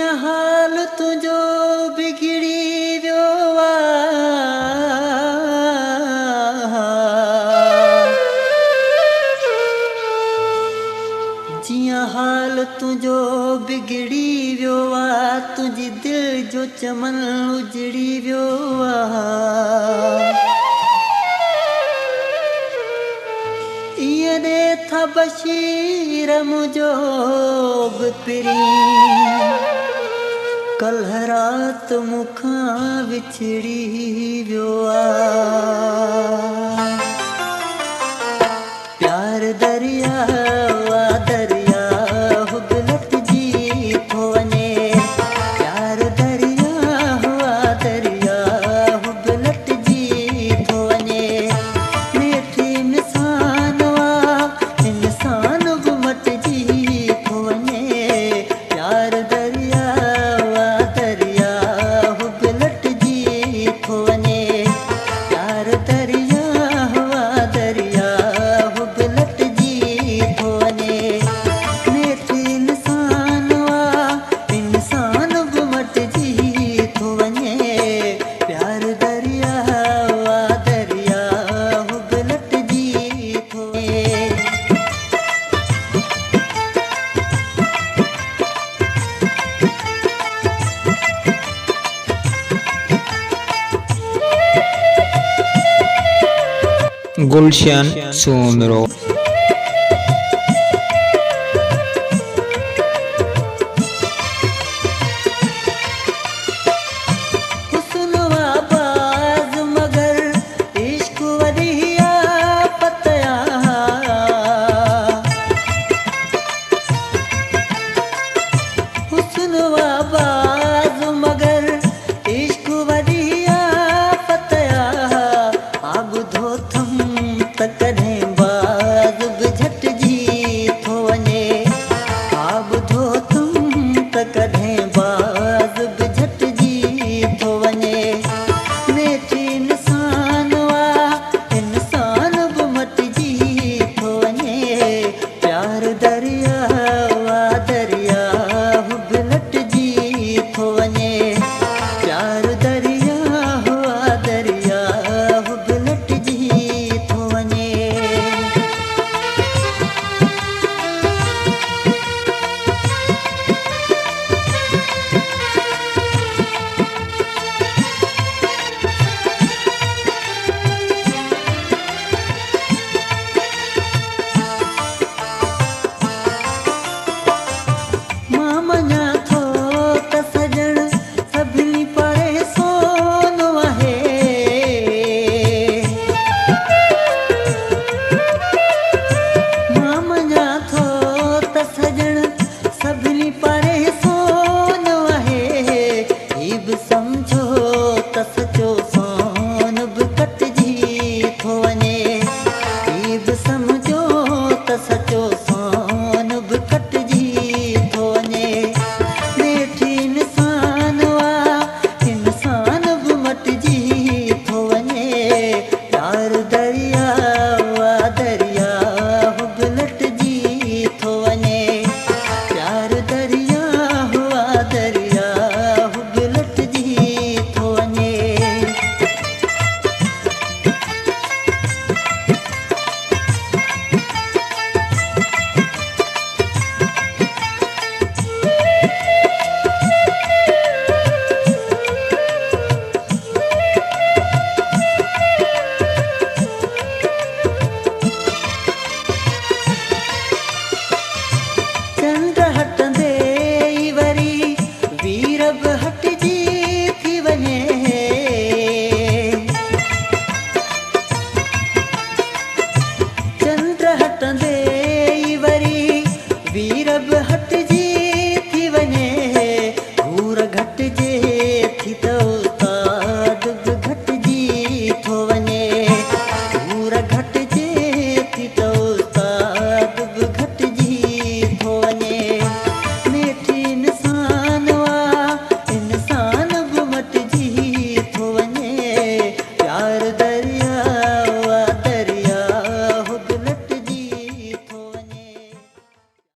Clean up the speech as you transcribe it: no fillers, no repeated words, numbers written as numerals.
जीअं हाल तुंहिंजो बिगड़ी वियो जीअं हाल तुंहिंजो बिगड़ी वियो तुंहिंजी दिलि जो चमन उजड़ी वियो ईअं ॾे था बशीर मुंहिंजो बि पिरी कल्ह राति मूंखां विछड़ी वियो प्यार दरिया दरिया हुबलटजी थो वञे प्यार दरिया दरिया हुबलटजी थो वञे नेठी इंसान इंसान बि मटिजी थो वञे प्यार दरिया दरिया हुबलटजी थो वञे प्यार दरिया दरिया हुबलटजी थो वञे नेठी इंसान इंसान बि मटिजी थो वञे प्यार दरिया दरिया हुबलटजी थो वञे गुलशन सोमरो हुस्न वाबाज़ मगर इश्क वरिया पतया हुस्न वाबाज़ मगर इश्क वरिया पतया ॿुधो थम त कॾहिं बाज़ बि झटिजी थो वञे ॿुधो थम त कॾहिं बाज़ बि झटिजी थो वञे नेठी इंसान इंसान बि मटिजी थो वञे प्यार दरिया दरिया हुबलटजी थो वञे प्यार दरिया दरिया हुबलटजी थो वञे मां मञा थो त सजण सभिनी परे सोन आहे मां मञा थो त सजण सभिनी परे सोन आहे ही बि सम्झो त सचो सोन बि कटिजी थो वञे ही बि सम्झो त सचो